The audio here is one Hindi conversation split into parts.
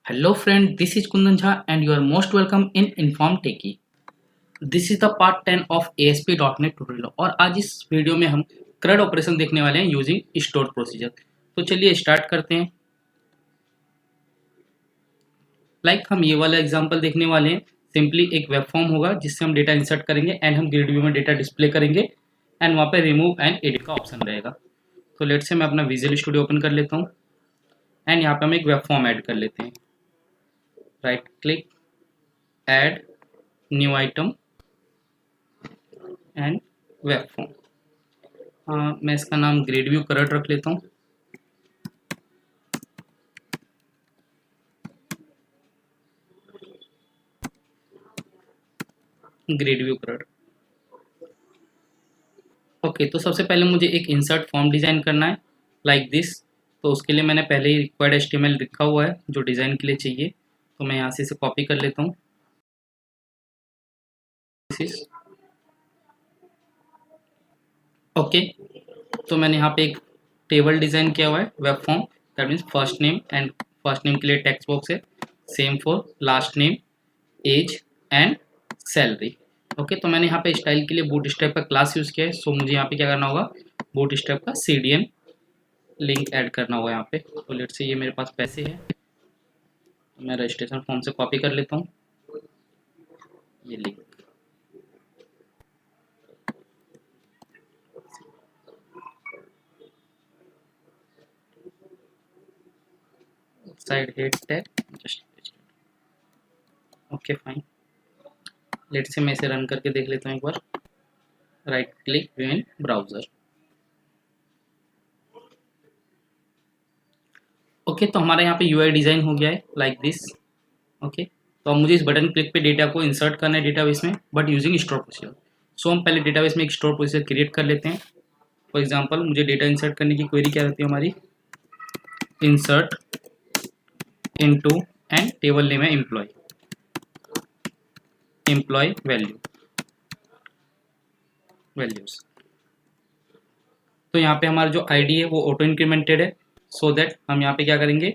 Hello friend, this is Kundan Jha and you are most welcome in Inform Techie. This is the part 10 of ASP.NET tutorial और आज इस वीडियो में हम CRUD ऑपरेशन देखने वाले हैं यूजिंग स्टोर प्रोसीजर। तो चलिए स्टार्ट करते हैं। हम ये वाला एग्जांपल देखने वाले हैं। सिंपली एक वेब फॉर्म होगा जिससे हम डेटा इंसर्ट करेंगे एंड हम ग्रिड व्यू में डेटा डिस्प्ले करेंगे एंड वहाँ पे रिमूव एंड एडिट का ऑप्शन रहेगा। तो लेट से मैं अपना विजुअल स्टूडियो ओपन कर लेता हूँ एंड यहाँ पे हम एक वेब फॉर्म ऐड कर लेते हैं। Right click, add new item and web form. मैं इसका नाम ग्रिड व्यू करंट रख लेता हूँ। Grid view current. ओके, तो सबसे पहले मुझे एक इंसर्ट फॉर्म डिज़ाइन करना है लाइक दिस। तो उसके लिए मैंने पहले ही रिक्वायर्ड HTML लिखा हुआ है जो डिज़ाइन के लिए चाहिए। तो मैं यहाँ से इसे कॉपी कर लेता हूँ। ओके, तो मैंने यहाँ पे एक टेबल डिज़ाइन किया हुआ है web form. That means first name and first name के लिए टेक्स्ट बॉक्स है, same for last name, age and salary. Okay, तो मैंने यहाँ पे स्टाइल के लिए बूटस्ट्रैप का क्लास यूज़ किया है। सो मुझे यहाँ पे क्या करना होगा, बूटस्ट्रैप का CDN लिंक ऐड करना होगा यहाँ पे। तो लेट से ये मेरे पास पैसे है, मैं रजिस्ट्रेशन फॉर्म से कॉपी कर लेता हूँ ये link. Side head tag just. Okay fine, let say मैं इसे रन करके देख लेता हूँ एक बार। Right click, view in browser. Okay, तो हमारे यहाँ पे UI डिज़ाइन हो गया है लाइक दिस। ओके, तो अब मुझे इस बटन क्लिक पे डेटा को इंसर्ट करना है डेटाबेस में बट यूजिंग स्टोर प्रोसीजर। सो हम पहले डेटाबेस में एक स्टोर प्रोसीजर क्रिएट कर लेते हैं। फॉर एग्जांपल मुझे डेटा इंसर्ट करने की क्वेरी क्या रहती है हमारी, insert into and table name है एम्प्लॉय वैल्यूज। तो यहाँ पे हमारा जो ID है वो ऑटो इंक्रीमेंटेड है। सो दैट हम यहाँ पे क्या करेंगे,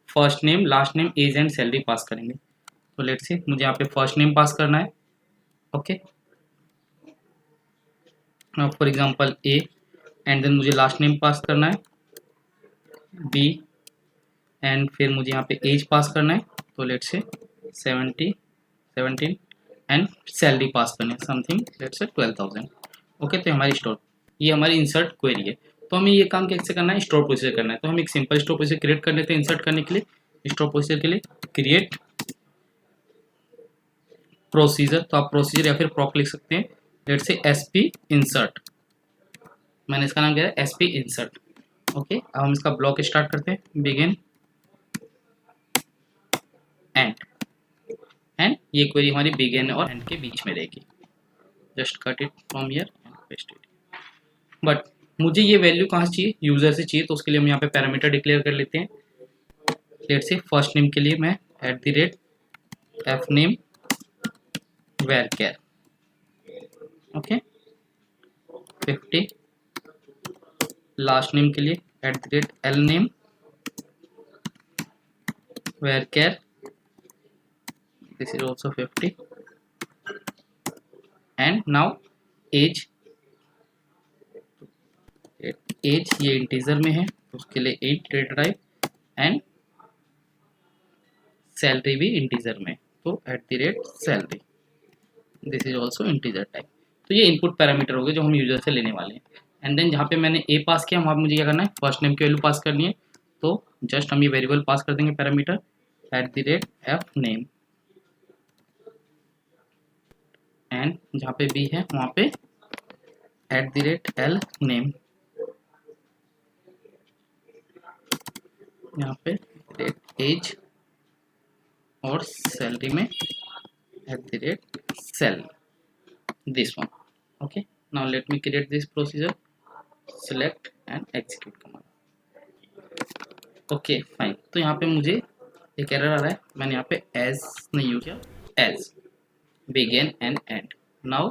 first name, last name, age and salary pass करेंगे। तो लेट से मुझे यहाँ पे फर्स्ट नेम पास करना है। Okay, for example A and then मुझे लास्ट नेम पास करना है B एंड फिर मुझे यहाँ पे एज पास करना है। तो लेट से 17 एंड सैलरी पास करनी है समथिंग, लेट से 12,000। ओके, तो हमारी स्टोर, ये हमारी इंसर्ट क्वेरी है। तो हमें ये काम कैसे करना है, स्टोर प्रोसीजर करना है। तो हम एक सिंपल स्टोर प्रोसीजर क्रिएट कर लेते हैं इंसर्ट करने के लिए। स्टोर प्रोसीजर के लिए क्रिएट प्रोसीजर, तो आप प्रोसीजर या फिर प्रॉक लिख सकते हैं। लेट से SP इंसर्ट, मैंने इसका नाम किया है SP इंसर्ट। ओके, अब हम इसका ब्लॉक स्टार्ट करते हैं, बिगिन एंड ये क्वेरी हमारी बिगिन और एंड के बीच में रहेगी। Just cut it from here and paste it. But मुझे ये वैल्यू कहाँ से चाहिए, यूजर से चाहिए। तो उसके लिए हम यहाँ पे पैरामीटर डिक्लेयर कर लेते हैं। लेट से फर्स्ट नेम के लिए मैं @fname varchar। Okay, 50। Last name के लिए @lname varchar, this is also 50। and now age ये इंटीजर में है तो उसके लिए 8 ड्राइव एंड सैलरी भी इंटीजर में, तो @salary, this is also integer type. तो ये इनपुट पैरामीटर हो गए जो हम यूजर से लेने वाले हैं। एंड देन जहाँ पे मैंने A पास किया वहाँ मुझे क्या करना है, फर्स्ट नेम की वैल्यू पास करनी है। तो जस्ट हम ये वेरिएबल पास कर देंगे पैरामीटर @fname एंड जहाँ पे B है वहाँ पे @lname, यहाँ पे एज और सैलरी में @sal, this one। okay, now let me create this procedure, select and execute command। okay fine, तो यहाँ पे मुझे एक एरर आ रहा है, मैंने यहाँ पे as नहीं यूज किया, as begin and end। now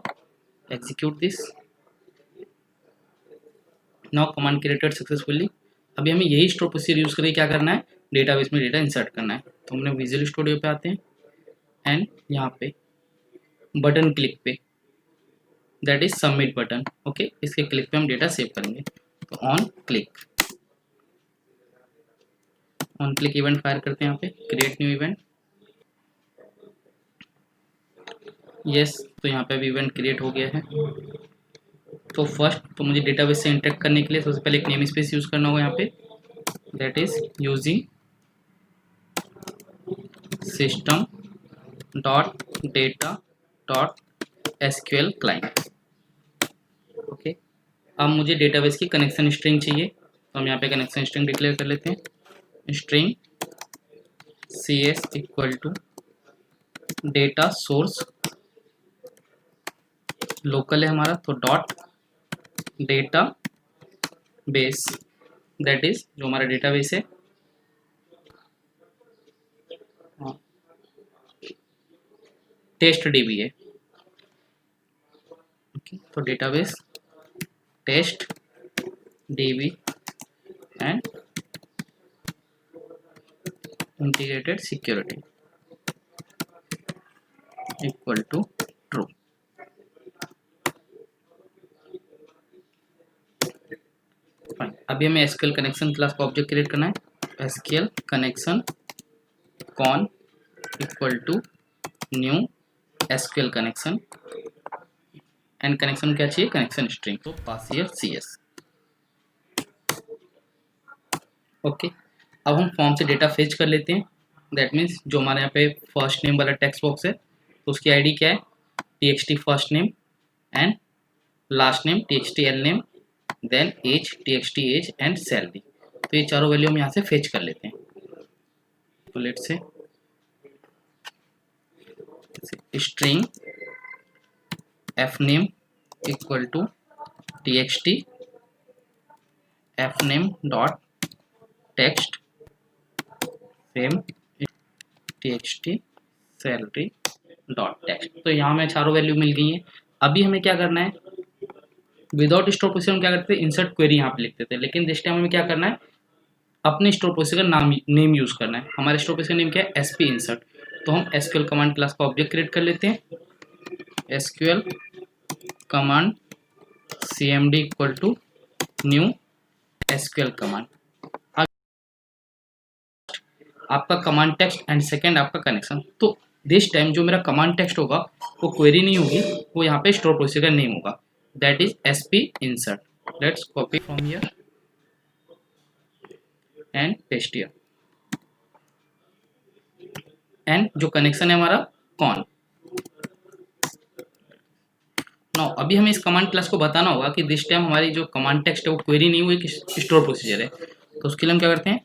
execute this, now command created successfully। अभी हमें यही स्टोर प्रोसीजर यूज करके क्या करना है, डेटाबेस में डेटा इंसर्ट करना है। तो हमने विजुअल स्टूडियो पे आते हैं एंड यहाँ पे बटन क्लिक पे, that is submit button. Okay, इसके क्लिक पे हम डेटा सेव करेंगे। तो ऑन क्लिक इवेंट फायर करते हैं, यहाँ पे क्रिएट न्यू इवेंट। यस, तो यहाँ पे अभी इवेंट क्रिएट हो गया है। तो फर्स्ट तो मुझे डेटाबेस से इंटरेक्ट करने के लिए सबसे पहले एक नेम स्पेस यूज करना होगा यहाँ पे, that is using system dot data dot SQL client. Okay, अब मुझे डेटाबेस की कनेक्शन स्ट्रिंग चाहिए, तो हम यहाँ पे कनेक्शन स्ट्रिंग डिक्लेयर कर लेते हैं। String cs equal to data source, local है हमारा, तो dot data base, that is जो हमारा डेटाबेस है टेस्ट डीबी है। ओके, तो database test DB and integrated security equal to true. Fine, अभी हमें एसक्यूएल कनेक्शन क्लास का ऑब्जेक्ट क्रिएट करना है। SQL connection con equal to new SQL connection and connection क्या चाहिए, कनेक्शन स्ट्रिंग, तो पास हियर cs। ओके, अब हम फॉर्म से डेटा फेच कर लेते हैं। दैट मीन्स जो हमारे यहाँ पे फर्स्ट नेम वाला टेक्स्ट बॉक्स है, तो उसकी आईडी क्या है, txt first name and last name txt L name, then age txt age and salary. तो ये चारों वैल्यू हम यहाँ से फेच कर लेते हैं। तो let say string fname equal to txt fname dot text same txt salary dot text. तो यहाँ हमें चारों वैल्यू मिल गई है। अभी हमें क्या करना है, विदाउट स्टोर पोजीशन हम क्या करते थे, इंसर्ट क्वेरी यहाँ पे लिखते थे, लेकिन दिस टाइम हमें क्या करना है, अपने स्टोर पोजीशन का नेम यूज करना है। हमारे स्टोर पोजीशन नेम क्या है, sp insert। तो हम एसक्यूएल कमांड क्लास का ऑब्जेक्ट क्रिएट कर लेते हैं। SQL command cmd equal to new SQL command. आपका कमांड टेक्स्ट एंड सेकंड आपका कनेक्शन। तो दिस टाइम जो मेरा कमांड टेक्स्ट होगा वो क्वेरी नहीं होगी, वो यहाँ पे स्टोर प्रोसीजर नेम होगा, that is sp insert। Let's copy from here and paste here. And जो कनेक्शन है हमारा कॉन। नाउ अभी हमें इस कमांड क्लास को बताना होगा कि दिस टाइम हमारी जो कमांड टेक्स्ट है वो क्वेरी नहीं हुई कि स्टोर प्रोसीजर है। तो उसके लिए हम क्या करते हैं,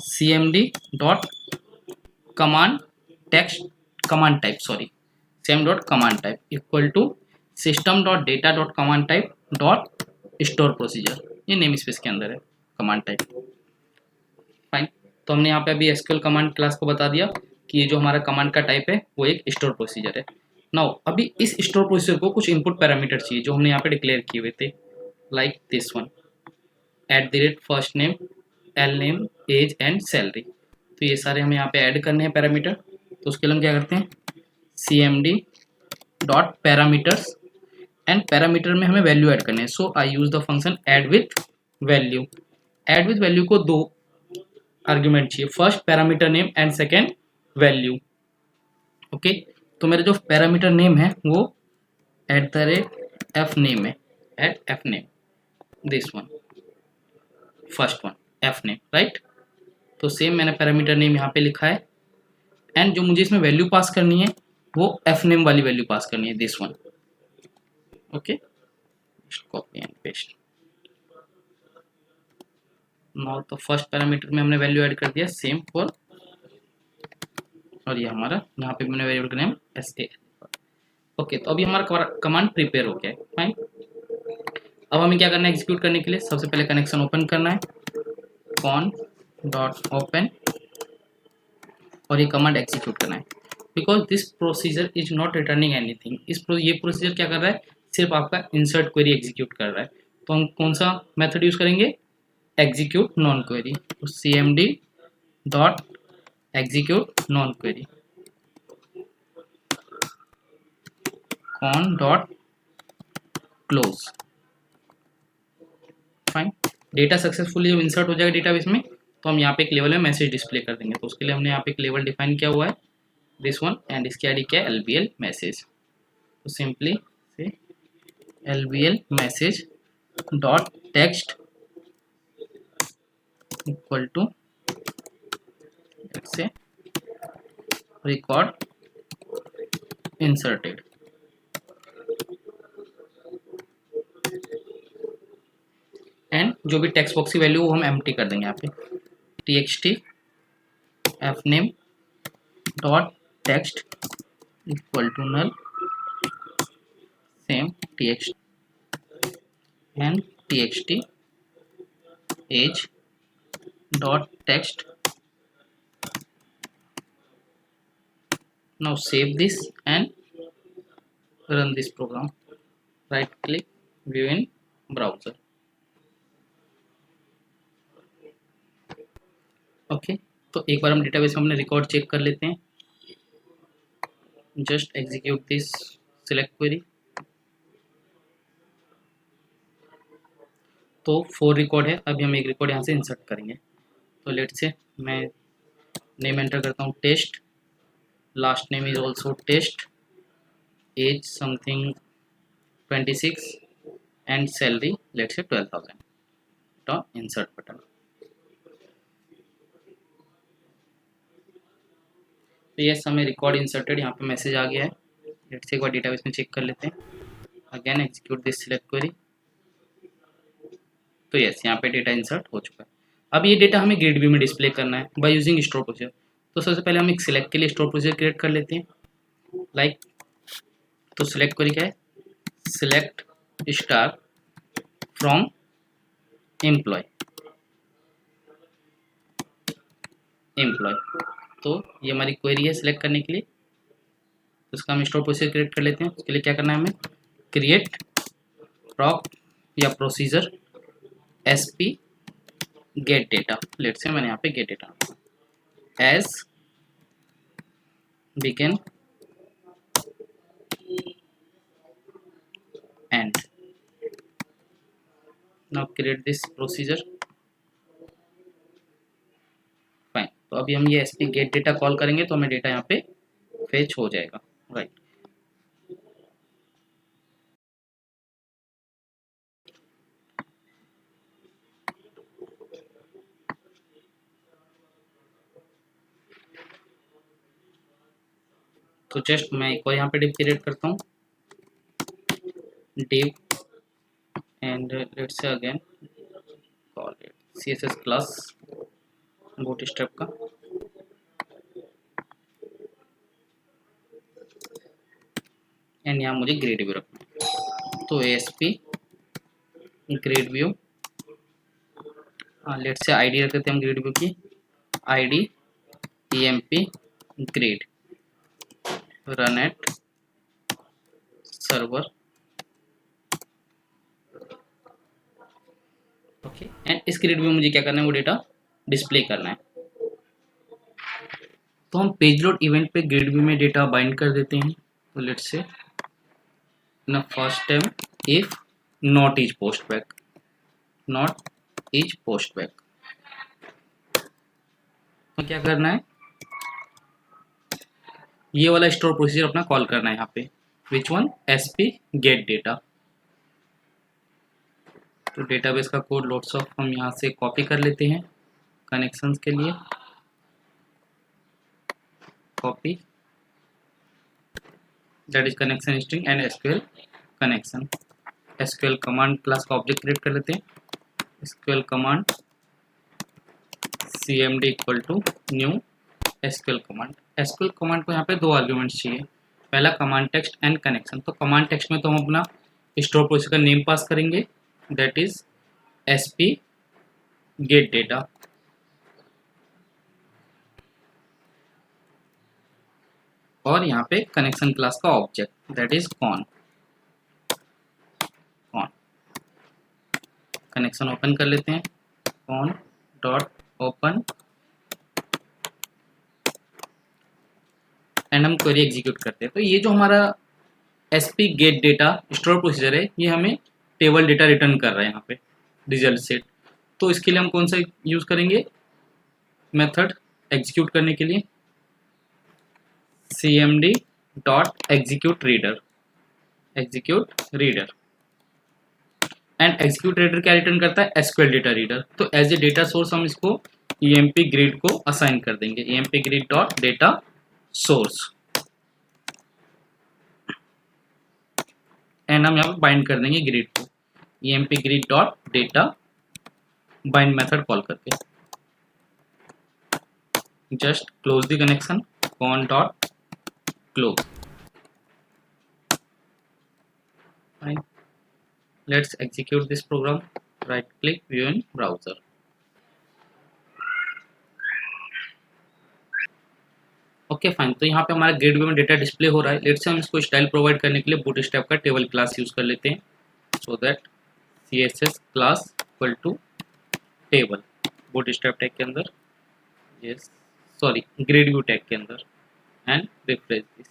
cmd dot command text command type cm dot command type equal to system dot data dot command type dot store procedure. ये नेम स्पेस के अंदर है कमांड टाइप। फाइन, तो हमने यहाँ पे अभी एसक्यूएल कमांड क्लास को बता दिया कि ये जो हमारा कमांड का टाइप है वो एक स्टोर प्रोसीजर है। नाउ अभी इस स्टोर प्रोसीजर को कुछ इनपुट पैरामीटर चाहिए जो हमने यहाँ पे डिक्लेयर किए हुए थे, like this one, @ first name, L name, age and salary. तो ये सारे हमें यहाँ पे ऐड करने हैं पैरामीटर। तो उसके लिए हम क्या करते हैं, cmd dot parameters and parameter में हमें वैल्यू ऐड करने हैं। So I use the function add with value. Add with value को दो आर्ग्यूमेंट चाहिए, first parameter name and second value. Okay, तो मेरा जो पैरामीटर नेम है वो @fname है, @fname, this one, first one fname, right. तो सेम मैंने पैरामीटर नेम यहाँ पे लिखा है एंड जो मुझे इसमें वैल्यू पास करनी है वो fname वाली वैल्यू पास करनी है, this one. Okay, copy and paste. Now तो फर्स्ट पैरामीटर में हमने वैल्यू ऐड कर दिया सेम फॉर, और ये हमारा यहाँ पे मैंने वेरिएबल का नेम sa। ओके, तो अभी हमारा कमांड प्रिपेयर हो गया है। फाइन, अब हमें क्या करना है, एग्जीक्यूट करने के लिए सबसे पहले कनेक्शन ओपन करना है, कॉन डॉट ओपन, और ये कमांड एग्जीक्यूट करना है। Because this procedure is not returning anything. ये प्रोसीजर क्या कर रहा है, सिर्फ आपका इंसर्ट क्वेरी एग्जीक्यूट कर रहा है। तो हम कौन सा मेथड यूज करेंगे, एग्जीक्यूट नॉन क्वेरी। तो cmd dot execute non query cone dot close. Fine, data successfully जब इंसर्ट हो जाएगा डेटाबेस में तो हम यहाँ पे एक लेवल में मैसेज डिस्प्ले कर देंगे। तो उसके लिए हमने यहाँ पे एक लेवल डिफाइन किया हुआ है, दिस वन, एंड इसकी आईडी क्या है, LBL मैसेज। तो simply say LBL message dot text equal to say record inserted. And जो भी टेक्स्ट बॉक्स की वैल्यू वो हम एम्प्टी कर देंगे यहाँ पे, txt fname dot text equal to null same txt and txt age dot text. Now save this and run this program. Right click, view in browser. Okay तो एक बार हम डेटाबेस में हमने रिकॉर्ड चेक कर लेते हैं। Just execute this select query. तो 4 रिकॉर्ड है, अभी हम एक रिकॉर्ड यहाँ से इंसर्ट करेंगे। तो लेट से मैं नेम एंटर करता हूँ test, last name is also test, age something 26 and salary let say 12,000। तो इंसर्ट बटन। तो यस हमें रिकॉर्ड इंसर्टेड यहाँ पे मैसेज आ गया है। लेट से एक बार डेटाबेस में चेक कर लेते हैं। Again execute this select query. तो यस यहाँ पे डेटा इंसर्ट हो चुका है। अब ये डेटा हमें ग्रिड व्यू में डिस्प्ले करना है बाय यूजिंग स्टोर प्रोसीजर। तो सबसे पहले हम एक सिलेक्ट के लिए स्टोर प्रोसीजर क्रिएट कर लेते हैं। लाइक तो सिलेक्ट क्वेरी क्या है, सिलेक्ट स्टार फ्रॉम एम्प्लॉय। तो ये हमारी क्वेरी है सिलेक्ट करने के लिए। तो उसका हम स्टोर प्रोसीजर क्रिएट कर लेते हैं। उसके लिए क्या करना है हमें, क्रिएट प्रॉप या procedure SP get data. Let say मैंने यहाँ पे get data as begin end. Now create this procedure. Fine, तो अभी हम ये SP गेट डेटा कॉल करेंगे तो हमें डेटा यहाँ पे फेच हो जाएगा। राइट, तो जस्ट मैं एक और यहाँ पे डिव क्रिएट करता हूँ, डिव एंड लेट्स से again call it CSS class bootstrap का। एंड यहाँ मुझे ग्रेड व्यू रखना है। तो ASP grade view, let's say ID रख देते हैं हम ग्रेड व्यू की, ID EMP grade run at server. Okay, and इस ग्रिड में मुझे क्या करना है, वो डेटा डिस्प्ले करना है। तो हम पेज लोड इवेंट पे ग्रिड व्यू में डेटा बाइंड कर देते हैं। तो लेट्स से ना first time if not is post back, not is post back. तो क्या करना है, ये वाला स्टोर प्रोसीजर अपना कॉल करना है यहाँ पे, which one, SP get data. तो डेटाबेस का कोड लोड्स ऑफ हम यहाँ से कॉपी कर लेते हैं कनेक्शंस के लिए। Copy that is connection string and SQL connection. SQL command class का ऑब्जेक्ट क्रिएट कर लेते हैं। SQL command cmd equal to new SQL command. SQL command को यहाँ पे 2 आर्ग्यूमेंट्स चाहिए, पहला कमांड टेक्स्ट एंड कनेक्शन। तो कमांड टेक्स्ट में तो हम अपना स्टोर प्रोसीजर का नेम पास करेंगे, that is SP get data. और यहाँ पे कनेक्शन क्लास का object that is cone. Connection open कर लेते हैं, कॉन डॉट ओपन एंड हम क्वेरी एग्जीक्यूट करते हैं। तो ये जो हमारा SP gate data store procedure है, ये हमें टेबल डेटा रिटर्न कर रहा है यहाँ पे रिजल्ट सेट। तो इसके लिए हम कौन सा यूज करेंगे मेथड एग्जीक्यूट करने के लिए, cmd dot execute reader and execute reader क्या रिटर्न करता है, एसक्यूएल डेटा रीडर। तो एज ए डेटा सोर्स हम इसको emp ग्रिड को असाइन कर देंगे, emp grid dot data source, and हम यहाँ पे बाइंड कर देंगे ग्रिड को emp grid dot data bind method call करके। Just close the connection, con dot close. Fine. Let's execute this program. Right click, view in browser. Okay fine. तो यहाँ पे हमारा ग्रिड व्यू में डेटा डिस्प्ले हो रहा है। लेट्स से हम इसको स्टाइल प्रोवाइड करने के लिए बूटस्ट्रैप का टेबल क्लास यूज कर लेते हैं, so that css class equal to table bootstrap tag के अंदर, yes sorry grid view tag के अंदर, and refresh this.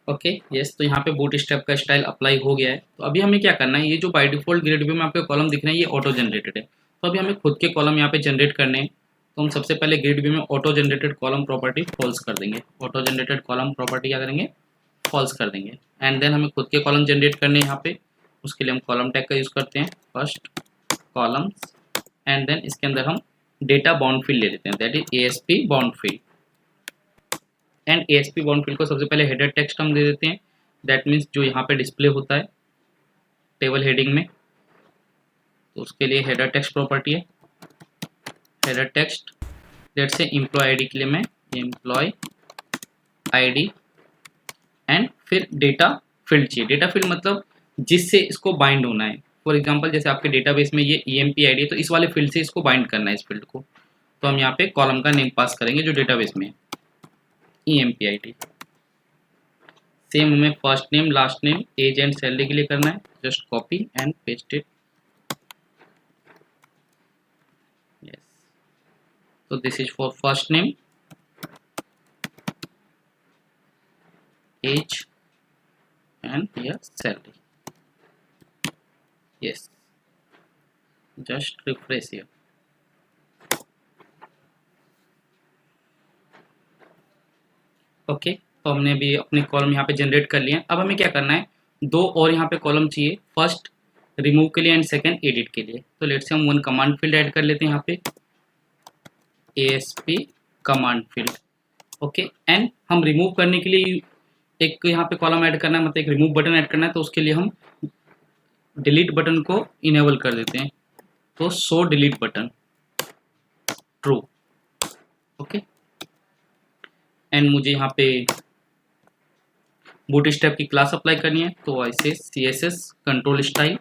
Okay yes, तो यहाँ पे बूटस्ट्रैप का स्टाइल अप्लाई हो गया है। तो अभी हमें क्या करना है, ये जो बाय डिफॉल्ट ग्रिड व्यू में आपके कॉलम दिख रहे हैं ये ऑटो जनरेटेड है। तो अभी हमें खुद के कॉलम यहाँ पे जनरेट करने हैं। तो हम सबसे पहले ग्रिड व्यू में auto generated column property false कर देंगे। ऑटो जनरेटेड कॉलम प्रॉपर्टी क्या करेंगे, फॉल्स कर देंगे। एंड देन हमें खुद के कॉलम जनरेट करने हैं यहाँ पे। उसके लिए हम कॉलम टैग का यूज़ करते हैं, फर्स्ट कॉलम्स, एंड देन इसके अंदर हम डेटा बाउंड फील्ड ले लेते हैं, that is ASP bound field. And ASP bound field को सबसे पहले हेडर टेक्स्ट हम दे देते हैं, दैट मीन्स जो यहाँ पे डिस्प्ले होता है टेबल हेडिंग में। तो उसके लिए हेडर टेक्स्ट प्रॉपर्टी है, header text let's say employee ID के लिए मैं एम्प्लॉय आईडी, एंड फिर डेटा फील्ड चाहिए। डेटा फील्ड मतलब जिससे इसको बाइंड होना है। फॉर एग्जांपल जैसे आपके डेटाबेस में ये EMP आईडी है, तो इस वाले फील्ड से इसको बाइंड करना है इस फील्ड को। तो हम यहाँ पे कॉलम का नेम पास करेंगे जो डेटाबेस में है, EMP आईडी। सेम हमें first name, last name, age and salary के लिए करना है। Just copy and paste it, yes. तो this is for first name, age and here salary, yes. Just refresh here. Okay, तो हमने भी अपने कॉलम यहाँ पे जनरेट कर लिए। अब हमें क्या करना है, दो और यहाँ पे कॉलम चाहिए, फर्स्ट रिमूव के लिए एंड सेकंड एडिट के लिए। तो लेट्स से हम वन कमांड फील्ड ऐड कर लेते हैं यहाँ पे, ASP command field. Okay, and हम रिमूव करने के लिए एक यहाँ पे कॉलम ऐड करना है, मतलब एक रिमूव बटन ऐड करना है। तो उसके लिए हम डिलीट बटन को इनेबल कर देते हैं, तो show delete button true. Okay, and मुझे यहाँ पे बूटस्ट्रैप की क्लास अप्लाई करनी है। तो ऐसे CSS control style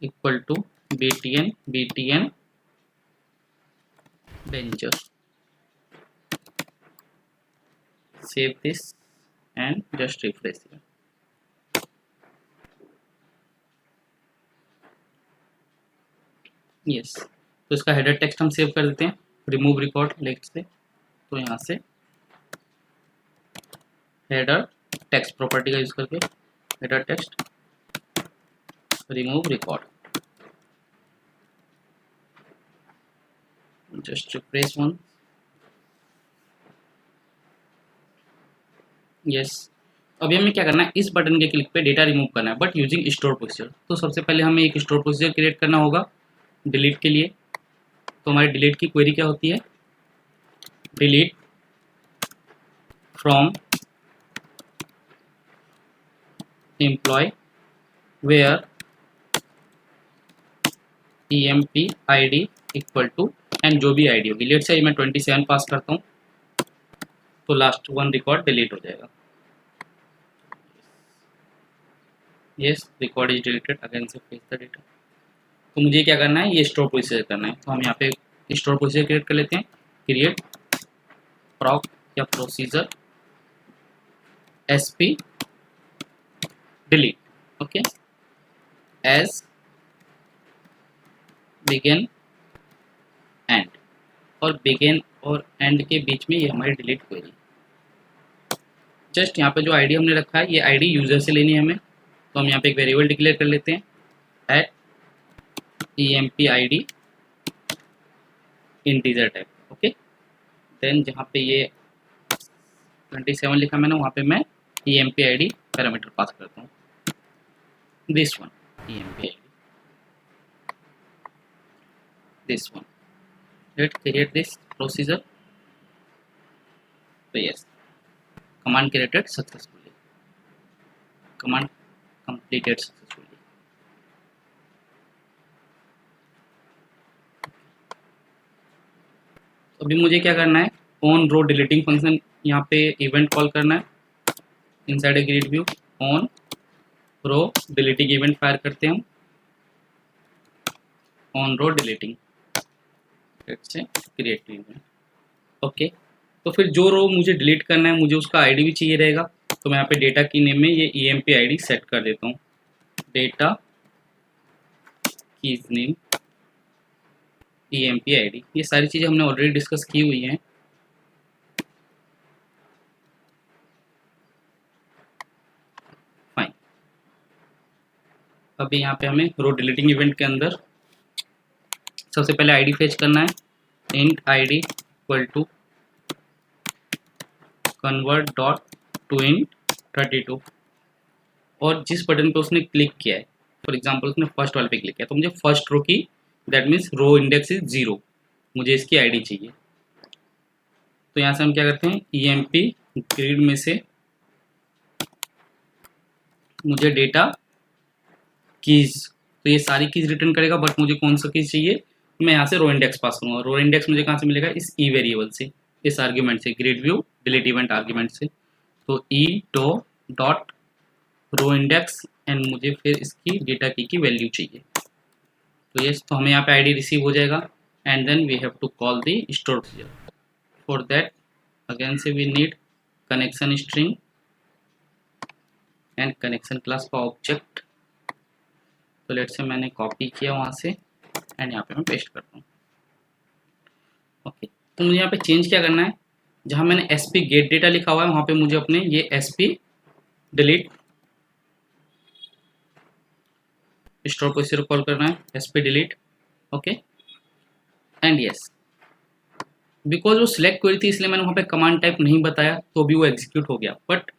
equal to btn danger, save this and just refresh here. yes, तो इसका हेडर टेक्स्ट हम सेव कर देते हैं, रिमूव रिकॉर्ड लेट से। तो यहाँ से हेडर टेक्स्ट प्रॉपर्टी का यूज करके header text remove record, just refresh one, yes. अभी हमें क्या करना है, इस बटन के क्लिक पे डेटा रिमूव करना है, बट यूजिंग स्टोर प्रोसीजर। तो सबसे पहले हमें एक स्टोर प्रोसीजर क्रिएट करना होगा डिलीट के लिए। तो हमारी डिलीट की क्वेरी क्या होती है, delete from employee where EMP ID equal to, and जो भी आईडी होगी, लेट से मैं 27 पास करता हूँ, तो लास्ट वन रिकॉर्ड डिलीट हो जाएगा। Yes, record is deleted, again से फेच द डेटा। तो मुझे क्या करना है, ये स्टोर प्रोसीजर करना है। तो हम यहाँ पे स्टोर प्रोसीजर क्रिएट कर लेते हैं, क्रिएट प्रॉक या procedure SP delete, okay, as begin end. और बिगिन और एंड के बीच में ये हमारी डिलीट क्वेरी। जस्ट यहाँ पे जो आईडी हमने रखा है ये आईडी यूजर से लेनी है हमें, तो हम यहाँ पे एक वेरिएबल डिक्लेयर कर लेते हैं at emp id integer type. Okay, then जहाँ पे ये 27 लिखा मैंने वहाँ पे मैं emp id पैरामीटर पास करता हूँ, this one emp id, this one. Let's create this procedure. So yes, command created successfully, command completed successfully. तो अभी मुझे क्या करना है, ऑन रो डिलीटिंग फंक्शन यहाँ पे इवेंट कॉल करना है inside a grid view. On row deleting event fire करते हैं हम, on row deleting let's say create event. Okay, तो फिर जो रो मुझे डिलीट करना है मुझे उसका आईडी भी चाहिए रहेगा, तो मैं यहाँ पे डेटा की नेम में ये emp id सेट कर देता हूँ, data keys name emp id। ये सारी चीज़ें हमने ऑलरेडी डिस्कस की हुई हैं। फाइन, अभी यहाँ पे हमें रो डिलीटिंग इवेंट के अंदर सबसे पहले आईडी फेच करना है, int id equal to convert dot to int 32, और जिस बटन पे उसने क्लिक किया है, फॉर एग्जांपल उसने फर्स्ट वाले पे क्लिक किया, तो मुझे फर्स्ट रो की that means row index is 0, मुझे इसकी आईडी चाहिए। तो यहाँ से हम क्या करते हैं, emp ग्रिड में से मुझे डेटा कीज, तो ये सारी कीज रिटर्न करेगा, बट मुझे कौन सा कीज चाहिए, मैं यहाँ से रो इंडेक्स पास करूँगा। रो इंडेक्स मुझे कहाँ से मिलेगा, इस ई वेरिएबल से, इस आर्ग्यूमेंट से, grid view delete event argument से। तो ई डो डॉट रो इंडेक्स एंड मुझे फिर इसकी डेटा की वैल्यू चाहिए। तो यस, तो हमें यहाँ पे आईडी रिसीव हो जाएगा and then we have to call the store procedure. For that again say we need connection string and connection class का ऑब्जेक्ट। तो लेट्स से मैंने कॉपी किया वहाँ से एंड यहाँ पे मैं पेस्ट करता हूँ। ओके, तो मुझे यहाँ पे चेंज क्या करना है, जहाँ मैंने sp गेट डेटा लिखा हुआ है वहाँ पे मुझे अपने ये sp delete store procedure call करना है, sp delete. Okay, and yes, because वो सिलेक्ट क्वेरी थी इसलिए मैंने वहाँ पे कमांड टाइप नहीं बताया, तो भी वो एग्जीक्यूट हो गया। बट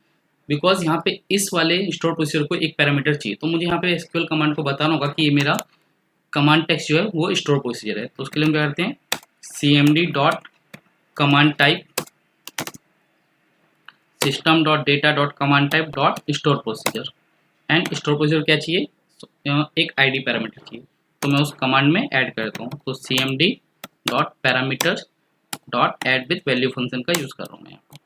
बिकॉज यहाँ पे इस वाले स्टोर प्रोसीजर को एक पैरामीटर चाहिए, तो मुझे यहाँ पे एसक्यूएल कमांड को बताना होगा कि ये मेरा कमांड टेक्स्ट जो है वो स्टोर प्रोसीजर है। तो उसके लिए हम क्या करते हैं, cmd dot command type system dot data dot command type dot store procedure, and store procedure क्या चाहिए, एक आईडी पैरामीटर चाहिए, तो मैं उस कमांड में ऐड करता हूँ। तो cmd dot parameter dot add with value function का यूज कर रहा हूँ मैं यहाँ।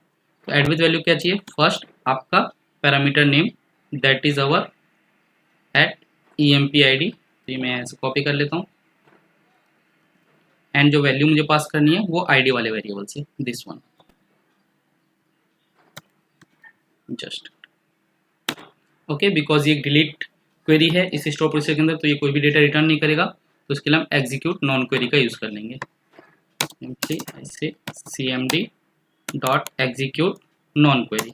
तो एड विथ वैल्यू क्या चाहिए, फर्स्ट आपका parameter name that is our at emp id, तो ये मैं ऐसे कॉपी कर लेता हूँ, एंड जो वैल्यू मुझे पास करनी है वो आईडी वाले वेरिएबल से, this one just. Okay, because ये डिलीट क्वेरी है इस स्टोर प्रोसीजर के अंदर, तो ये कोई भी डेटा रिटर्न नहीं करेगा, तो इसके लिए हम एग्जीक्यूट नॉन क्वेरी का यूज कर लेंगे। ऐसे cmd dot execute non query.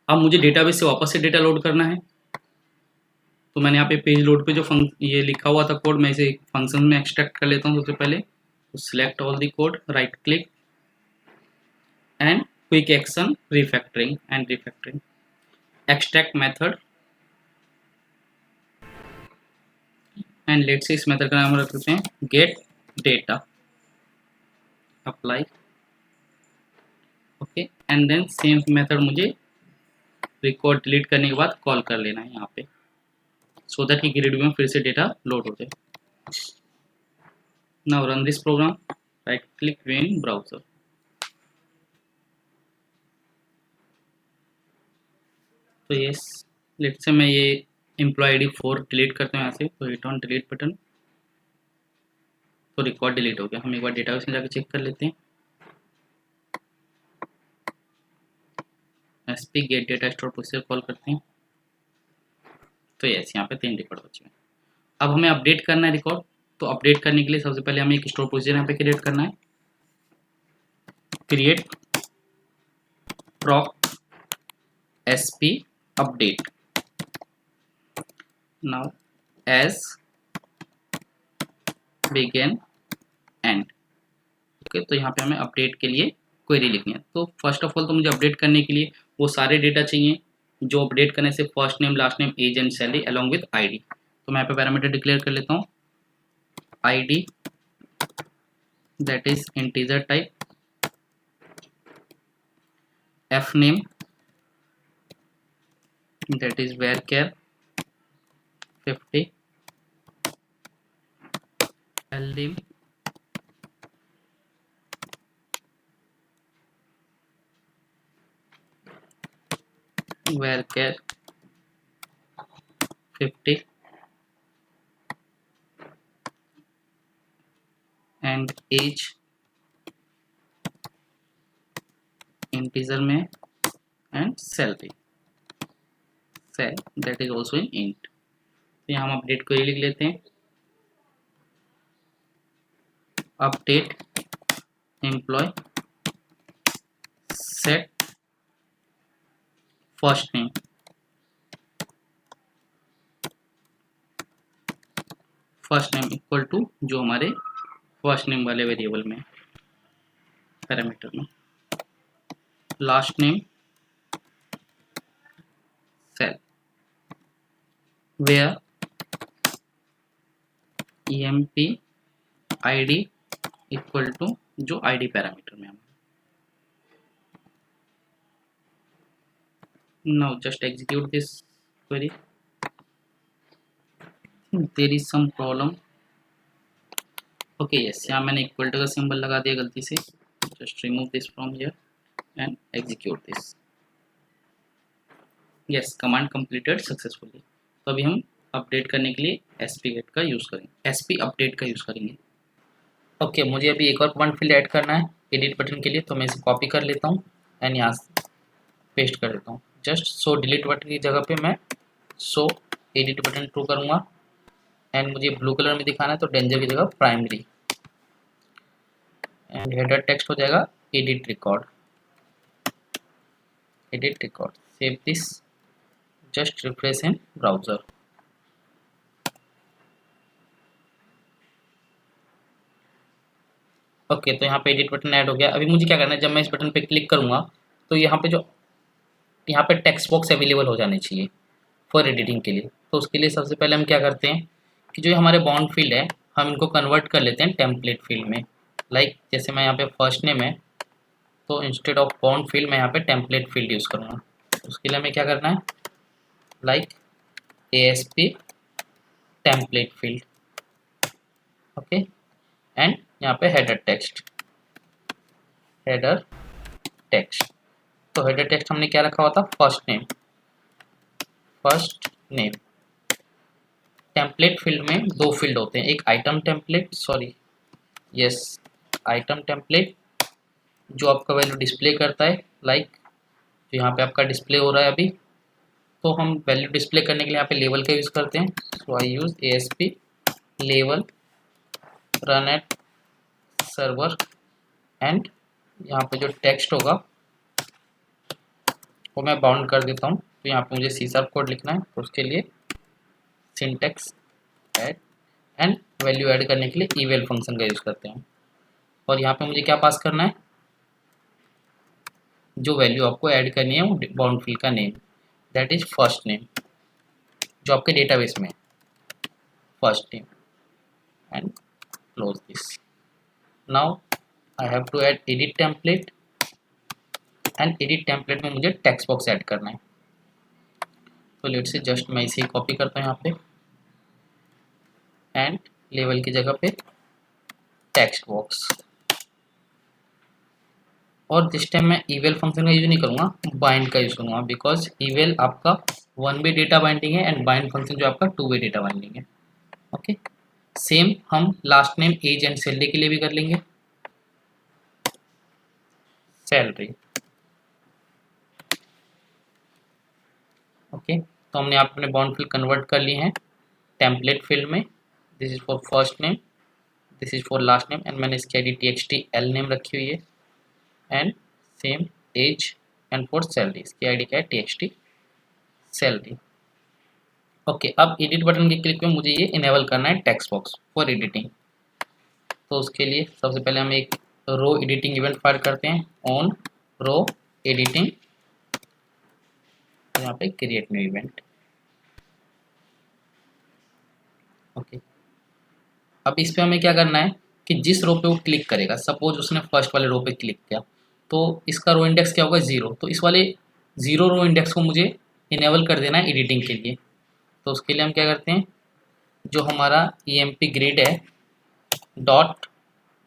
अब मुझे डेटाबेस से वापस से डेटा लोड करना है, तो मैंने यहाँ पे पेज लोड पे जो ये लिखा हुआ था कोड, मैं इसे फंक्शन में एक्सट्रैक्ट कर लेता हूँ सबसे पहले। तो select all the code, right click and quick action refactoring and refactoring, extract method and let's say इस मेथड का नाम रख देते हैं get data, apply. Okay, and then same method मुझे रिकॉर्ड डिलीट करने के बाद कॉल कर लेना है यहाँ पे, सो दैट कि ग्रिड व्यू में फिर से डेटा लोड हो जाए। Now run this program, right click view in browser. तो यस, लेट्स से मैं ये एम्प्लॉय आईडी 4 डिलीट करते हैं यहाँ से, तो हिट ऑन डिलीट बटन, तो रिकॉर्ड डिलीट हो गया। हम एक बार डेटाबेस में जाकर चेक कर लेते हैं, sp get data store procedure call करते हैं, तो यस यहाँ पे 3 रिकॉर्ड बचे हैं। अब हमें अपडेट करना है रिकॉर्ड, तो अपडेट करने के लिए सबसे पहले हमें एक स्टोर प्रोसीजर यहाँ पे क्रिएट करना है। Create proc sp update now as begin end। Okay, तो यहाँ पे हमें अपडेट के लिए क्वेरी लिखनी है। तो फर्स्ट ऑफ ऑल तो मुझे अपडेट करने के लिए वो सारे डेटा चाहिए जो अपडेट करने से first name, last name, age and salary along with ID. तो मैं यहाँ पे पैरामीटर डिक्लेयर कर लेता हूँ, ID that is integer type, F name that is varchar 50, L name varchar 50 and age integer में and salary sal that is also in int। तो यहाँ हम अपडेट क्वेरी लिख लेते हैं, update employee set first name, first name equal to जो हमारे फर्स्ट नेम वाले वेरिएबल में पैरामीटर में, last name sale, where emp id equal to जो id पैरामीटर में हम। now just execute this query, there is some problem। okay yes, यहाँ मैंने इक्वल टू का सिंबल लगा दिया गलती से, just remove this from here and execute this। yes, command completed successfully। तो अभी हम अपडेट करने के लिए sp get का यूज़ करेंगे, sp अपडेट का यूज़ करेंगे। ओके मुझे अभी एक और कमांड फील्ड ऐड करना है एडिट बटन के लिए, तो मैं इसे कॉपी कर लेता हूँ एंड यहाँ से पेस्ट कर देता हूँ। जस्ट शो डिलीट बटन की जगह पे मैं शो एडिट बटन ट्रू करूँगा एंड मुझे ब्लू कलर में दिखाना है तो डेंजर की जगह प्राइमरी, एंड हेडर टेक्स्ट हो जाएगा edit record, edit record. Save this, just refresh in browser. Okay तो यहाँ पे एडिट बटन ऐड हो गया। अभी मुझे क्या करना है, जब मैं इस बटन पे क्लिक करूँगा तो यहाँ पे टेक्स्ट बॉक्स अवेलेबल हो जाने चाहिए फॉर एडिटिंग के लिए। तो उसके लिए सबसे पहले हम क्या करते हैं कि जो हमारे बॉन्ड फील्ड है हम इनको कन्वर्ट कर लेते हैं टेम्पलेट फील्ड में। लाइक जैसे मैं यहाँ पे फर्स्ट नेम है तो इंस्टेड ऑफ बॉन्ड फील्ड मैं यहाँ पे टेम्पलेट फील्ड यूज़ करूँगा। उसके लिए हमें क्या करना है, like ASP template field, okay, and यहाँ पे हेडर टेक्स्ट, हेडर टेक्स्ट। तो हेडर टेक्स्ट हमने क्या रखा हुआ था, first name, first name. Template field में दो फील्ड होते हैं, एक item template, sorry yes item template जो आपका वैल्यू डिस्प्ले करता है, लाइक जो यहाँ पे आपका डिस्प्ले हो रहा है अभी। तो हम वैल्यू डिस्प्ले करने के लिए यहाँ पे लेवल का यूज़ करते हैं, सो आई यूज़ ASP लेवल रन एट सर्वर, एंड यहाँ पे जो टेक्स्ट होगा वो मैं बाउंड कर देता हूँ। तो यहाँ पे मुझे C# कोड लिखना है, तो उसके लिए syntax add and value add करने के लिए eval फंक्शन का यूज़ करते हैं। और यहाँ पे मुझे क्या पास करना है, जो वैल्यू आपको ऐड करनी है वो बाउंड फील्ड का name, that is first name जो आपके डेटाबेस में first name, and close this. Now I have to add edit template, and edit template में मुझे टेक्स्ट बॉक्स ऐड करना है। तो लेट्स से जस्ट मैं इसे कॉपी करता हूँ यहाँ पे एंड लेवल की जगह पे टेक्स्ट बॉक्स, और दिस टाइम मैं eval फंक्शन का यूज नहीं करूँगा, बाइंड का यूज करूँगा, बिकॉज eval आपका 1 वे डेटा बाइंडिंग है एंड बाइंड फंक्शन जो आपका 2 वे डेटा बाइंडिंग है। ओके सेम हम last name, age and salary के लिए भी कर लेंगे। सैलरी, ओके तो हमने अपने बॉन्ड फील्ड कन्वर्ट कर लिए हैं टेम्पलेट फील्ड में, this is for first name this is for last name and मैंने इसकी आईडी txt l नेम रखी हुई है and same age and for salary इसकी आईडी क्या है txt सैलरी। ओके, अब एडिट बटन के क्लिक पे मुझे ये इनेबल करना है टेक्स्ट बॉक्स फॉर एडिटिंग। तो उसके लिए सबसे पहले हम एक रो एडिटिंग इवेंट फाइल करते हैं ऑन रो एडिटिंग, यहाँ पे क्रिएट न्यू इवेंट। ओके, अब इस पे हमें क्या करना है कि जिस रो पे वो क्लिक करेगा, सपोज उसने फर्स्ट वाले रो पे क्लिक किया तो इसका रो इंडेक्स क्या होगा 0, तो इस वाले 0 रो इंडेक्स को मुझे इनेबल कर देना है एडिटिंग के लिए। तो उसके लिए हम क्या करते हैं, जो हमारा emp ग्रिड है डॉट,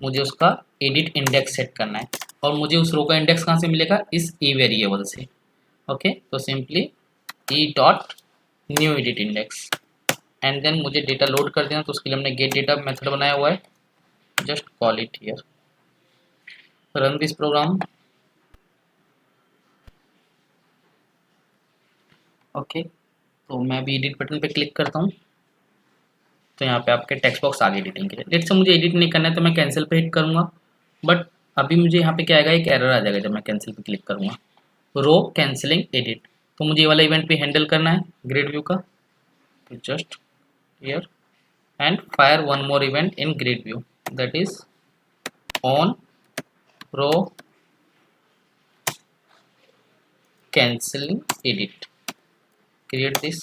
मुझे उसका एडिट इंडेक्स सेट करना है और मुझे उस रो का इंडेक्स कहाँ से मिलेगा, इस ई वेरिएबल से। ओके, तो simply e dot new edit index and then मुझे डेटा लोड कर देना। तो उसके लिए हमने गेट डेटा मेथड बनाया हुआ है, just call it here, run this program. Okay, तो मैं अभी एडिट बटन पे क्लिक करता हूँ तो यहाँ पे आपके टेक्स्ट बॉक्स आ गए एडिटिंग के लिए। लेट्स से मुझे एडिट नहीं करना है तो मैं कैंसिल पे हिट करूँगा, बट अभी मुझे यहाँ पे क्या आएगा, एक एरर आ जाएगा जब मैं कैंसिल पे क्लिक करूँगा, रो कैंसिलिंग एडिट। तो मुझे ये वाला इवेंट भी हैंडल करना है ग्रिड व्यू का, तो just here and fire one more event in grid view, that is on row canceling edit, create this.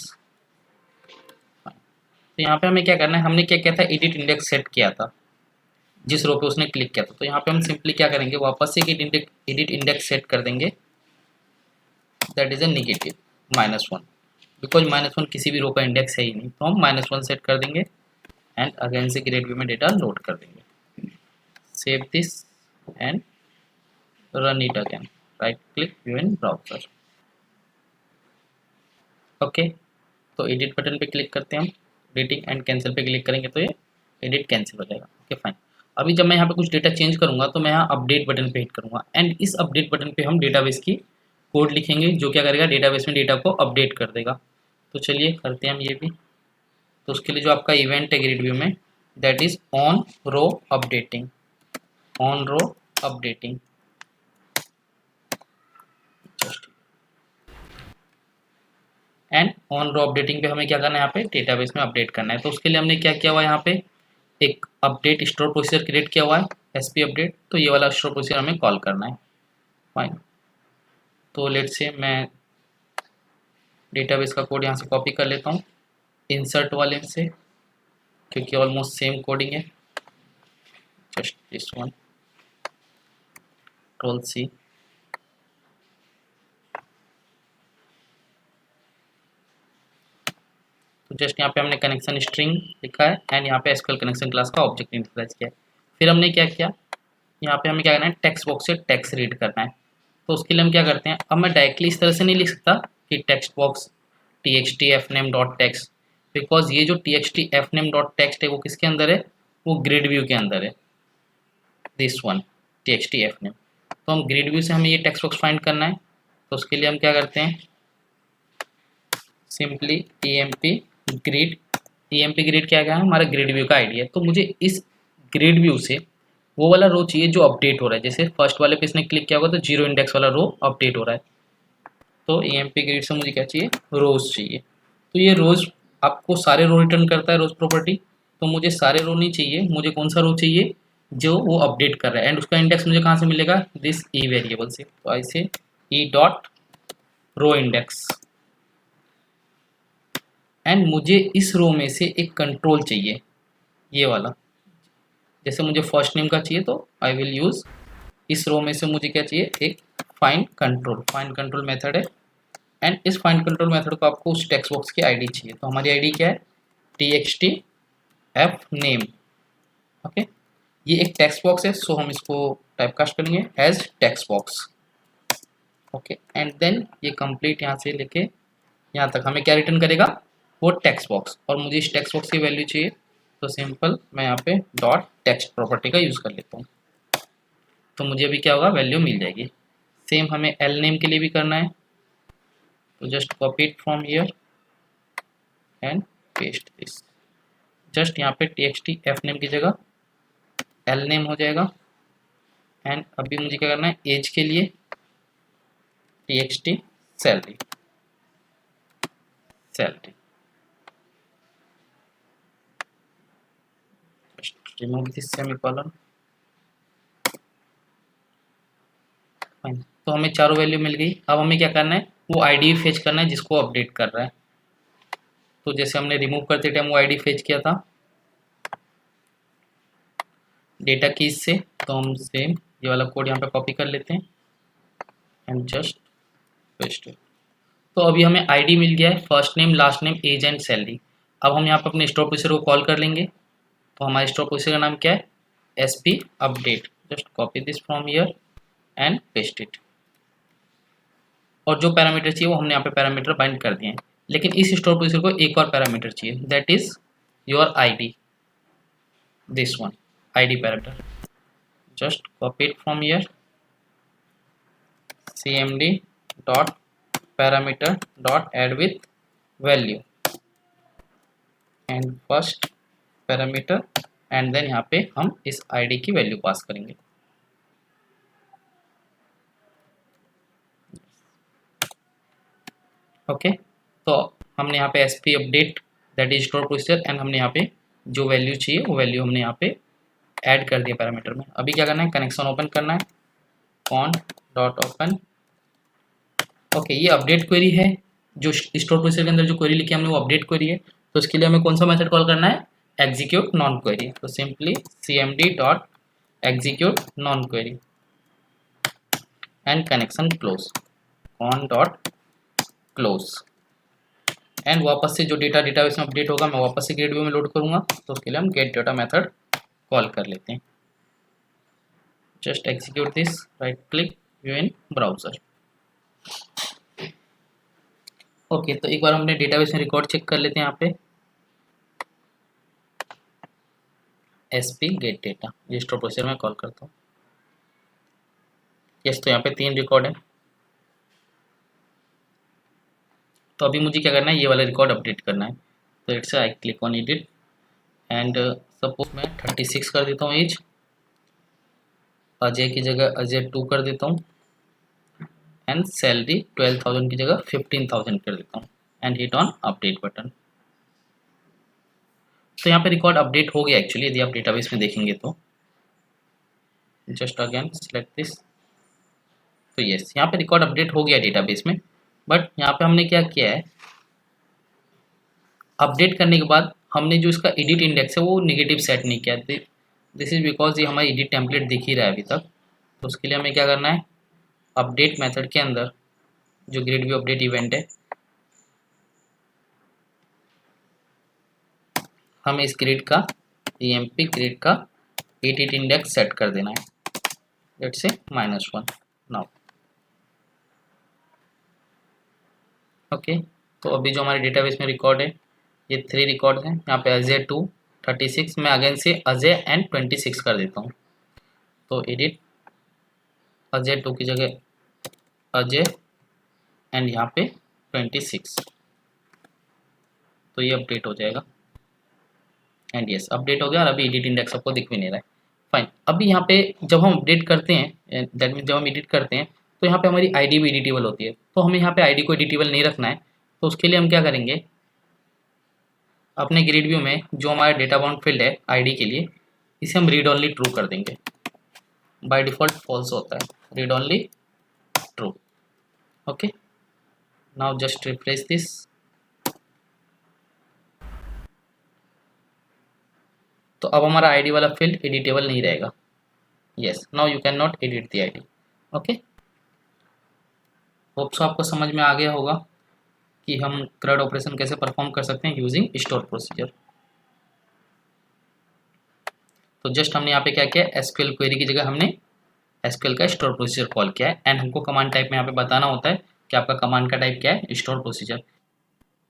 तो यहाँ पे हमें क्या करना है, हमने क्या किया था, एडिट इंडेक्स सेट किया था जिस रो पे उसने क्लिक किया था। तो यहाँ पे हम सिंपली क्या करेंगे, वापस से एडिट इंडेक्स सेट कर देंगे, that is a negative -1, because -1 किसी भी रो का इंडेक्स है ही नहीं, तो हम -1 सेट कर देंगे एंड अगेन से ग्रेड व्यू में डेटा लोड कर देंगे। Save this and run it again, right click view in browser. Okay, तो एडिट बटन पे क्लिक करते हैं हम, एडिटिंग एंड कैंसिल पे क्लिक करेंगे तो ये एडिट कैंसिल हो जाएगा। ओके फाइन, अभी जब मैं यहाँ पे कुछ डेटा चेंज करूँगा तो मैं यहाँ अपडेट बटन पे हिट करूँगा एंड इस अपडेट बटन पे हम डेटाबेस की कोड लिखेंगे जो क्या करेगा, डेटाबेस में डेटा को अपडेट कर देगा। तो चलिए करते हैं हम ये भी। तो उसके लिए जो आपका इवेंट है ग्रिड व्यू में, that is on row updating, on row updating. And on row updating पे हमें क्या करना है, यहाँ पे डेटाबेस में अपडेट करना है। तो उसके लिए हमने क्या किया हुआ है, यहाँ पे एक अपडेट स्टोर प्रोसीजर क्रिएट किया हुआ है एसपी अपडेट, तो ये वाला स्टोर प्रोसीजर हमें कॉल करना है। फाइन, तो लेट से मैं डेटाबेस का कोड यहाँ से कॉपी कर लेता हूँ इंसर्ट वाले से, क्योंकि ऑलमोस्ट सेम कोडिंग है, just this one, control C. तो जस्ट यहाँ पे हमने कनेक्शन स्ट्रिंग लिखा है एंड यहाँ पे एसक्यूएल कनेक्शन क्लास का ऑब्जेक्ट इनिशियलाइज किया है। फिर हमने क्या किया, यहाँ पे हमें क्या करना है, टेक्स्ट बॉक्स से टेक्स्ट रीड करना है। तो उसके लिए हम क्या करते हैं, अब मैं डायरेक्टली इस तरह से नहीं लिख सकता कि text box txt fname dot text, because ये जो txt fname डॉट टेक्स्ट है वो किसके अंदर है, वो ग्रिड व्यू के अंदर है, दिस वन txt fname। तो हम ग्रिड व्यू से हमें ये टेक्स्ट बॉक्स फाइंड करना है। तो उसके लिए हम क्या करते हैं, सिंपली emp ग्रिड क्या है, हमारा ग्रिड व्यू का आईडी है। तो मुझे इस ग्रिड व्यू से वो वाला रो चाहिए जो अपडेट हो रहा है, जैसे फर्स्ट वाले पे इसने क्लिक किया होगा तो 0 इंडेक्स वाला रो अपडेट हो रहा है। तो emp ग्रिड से मुझे क्या चाहिए, रोज चाहिए। तो ये रोज आपको सारे रो रिटर्न करता है, रोज प्रॉपर्टी। तो मुझे सारे रो नहीं चाहिए, मुझे कौन सा रो चाहिए, जो वो अपडेट कर रहा है एंड उसका इंडेक्स मुझे कहाँ से मिलेगा, दिस ई वेरिएबल से। तो ऐसे e dot row index and मुझे इस रो में से एक कंट्रोल चाहिए, ये वाला, जैसे मुझे फर्स्ट नेम का चाहिए तो आई विल यूज इस रो में से मुझे क्या चाहिए, एक फाइंड कंट्रोल मेथड है एंड इस फाइंड कंट्रोल मेथड को आपको उस टेक्स्ट बॉक्स की आईडी चाहिए। तो हमारी आईडी क्या है, txt fname। ओके, ये एक टेक्स्ट बॉक्स है, सो हम इसको टाइपकास्ट करेंगे as text box. Okay, and then ये कंप्लीट यहाँ से लेके यहाँ तक हमें क्या रिटर्न करेगा, वो टेक्स्ट बॉक्स। और मुझे इस टेक्स्ट बॉक्स की वैल्यू चाहिए, तो सिंपल मैं यहाँ पे डॉट टेक्स्ट प्रॉपर्टी का यूज़ कर लेता हूँ। तो मुझे अभी क्या होगा, वैल्यू मिल जाएगी। सेम हमें एल नेम के लिए भी करना है, तो just copy it from here and paste this, just यहाँ पे txt fname की जगह एल नेम हो जाएगा। एंड अभी मुझे क्या करना है, एज के लिए txt salary, salary remove this semicolon. तो हमें चारों वैल्यू मिल गई। अब हमें क्या करना है, वो आईडी फेच करना है जिसको अपडेट कर रहा है। तो जैसे हमने रिमूव करते टाइम वो आईडी फेच किया था डेटा कीज से, तो हम सेम ये वाला कोड यहाँ पे कॉपी कर लेते हैं एंड जस्ट पेस्ट। तो अभी हमें आईडी मिल गया है, first name, last name, age and salary. अब हम यहाँ पे अपने स्टोर प्रोसीजर को कॉल कर लेंगे। तो हमारे स्टोर प्रोसीजर का नाम क्या है, sp update. Just copy this from here and paste it. और जो पैरामीटर चाहिए वो हमने यहाँ पे पैरामीटर बाइंड कर दिए हैं, लेकिन इस स्टोर प्रोसीजर को एक और पैरामीटर चाहिए, that is your ID, this one ID parameter. Just copy it from here, cmd dot parameter dot add with value and first parameter, and then यहाँ पे हम इस आईडी की वैल्यू पास करेंगे। ओके तो हमने यहाँ पे sp update that is store procedure, and हमने यहाँ पे जो वैल्यू चाहिए वो वैल्यू हमने यहाँ पे ऐड कर दिया पैरामीटर में। अभी क्या करना है, कनेक्शन ओपन करना है, कॉन डॉट ओपन। ओके ये अपडेट क्वेरी है, जो स्टोर प्रोसीजर के अंदर जो क्वेरी लिखी हमने वो अपडेट क्वेरी है। तो उसके लिए हमें कौन सा मेथड कॉल करना है, एग्जीक्यूट नॉन क्वेरी। तो simply cmd dot execute non query and connection close, cone dot close. And वापस से जो डेटाबेस में अपडेट होगा मैं वापस से गेट व्यू में लोड करूंगा। तो उसके लिए हम गेट डेटा मेथड कॉल कर लेते हैं। Just execute this, right click, view in browser. Okay तो एक बार हमने डेटाबेस में रिकॉर्ड चेक कर लेते हैं। यहाँ पे sp गेट डेटा, ये स्टोर प्रोसीजर में कॉल करता हूँ। यस तो यहाँ पे 3 रिकॉर्ड है। तो अभी मुझे क्या करना है, ये वाला रिकॉर्ड अपडेट करना है। तो it's I click on edit and suppose मैं 36 कर देता हूँ एज, अजय की जगह अजय 2 कर देता हूँ, एंड सैलरी 12,000 की जगह 15,000 कर देता हूँ and hit on update button. तो यहाँ पे रिकॉर्ड अपडेट हो गया एक्चुअली, यदि आप डेटाबेस में देखेंगे तो। Just again select this. तो यस यहाँ पे रिकॉर्ड अपडेट हो गया डेटाबेस में, बट यहाँ पे हमने क्या किया है, अपडेट करने के बाद हमने जो इसका एडिट इंडेक्स है वो नेगेटिव सेट नहीं किया। दिस इज बिकॉज ये हमारी एडिट टेम्पलेट दिख ही रहा है अभी तक। तो उसके लिए हमें क्या करना है, अपडेट मेथड के अंदर जो ग्रिड व्यू अपडेट इवेंट है, हमें इस ग्रिड का emp ग्रिड का एडिट इंडेक्स सेट कर देना है, लेट्स से -1 नाउ। ओके तो अभी जो हमारे डेटाबेस में रिकॉर्ड है ये 3 रिकॉर्ड हैं। यहाँ पे अजय 2 36, मैं अगेन से अजय एंड 26 कर देता हूँ। तो एडिट अजय 2 की जगह अजय एंड यहाँ पे 26, तो ये अपडेट हो जाएगा। एंड यस अपडेट हो गया और अभी एडिट इंडेक्स आपको दिख भी नहीं रहा है। फाइन, अभी यहाँ पे जब हम अपडेट करते हैं, दैट मीन जब हम एडिट करते हैं तो यहाँ पे हमारी आईडी भी एडिटेबल होती है। तो हमें यहाँ पे आईडी को एडिटेबल नहीं रखना है। तो उसके लिए हम क्या करेंगे, अपने ग्रिड व्यू में जो हमारा डेटा बाउंड फील्ड है आईडी के लिए, इसे हम रीड ओनली ट्रू कर देंगे। बाय डिफॉल्ट फॉल्स होता है, read only true. Okay now just refresh this. तो अब हमारा आईडी वाला फील्ड एडिटेबल नहीं रहेगा। Yes now you can not edit the ID. Okay hope so आपको समझ में आ गया होगा कि हम CRUD ऑपरेशन कैसे परफॉर्म कर सकते हैं यूजिंग स्टोर प्रोसीजर। तो जस्ट हमने यहाँ पे क्या किया, एसक्यूएल क्वेरी की जगह हमने एसक्यूएल का स्टोर प्रोसीजर कॉल किया है। एंड हमको कमांड टाइप में यहाँ पे बताना होता है कि आपका कमांड का टाइप क्या है, store procedure.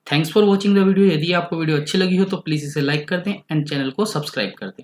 Thanks for watching the video. यदि आपको वीडियो अच्छी लगी हो तो प्लीज़ इसे लाइक कर दें एंड चैनल को सब्सक्राइब कर दें।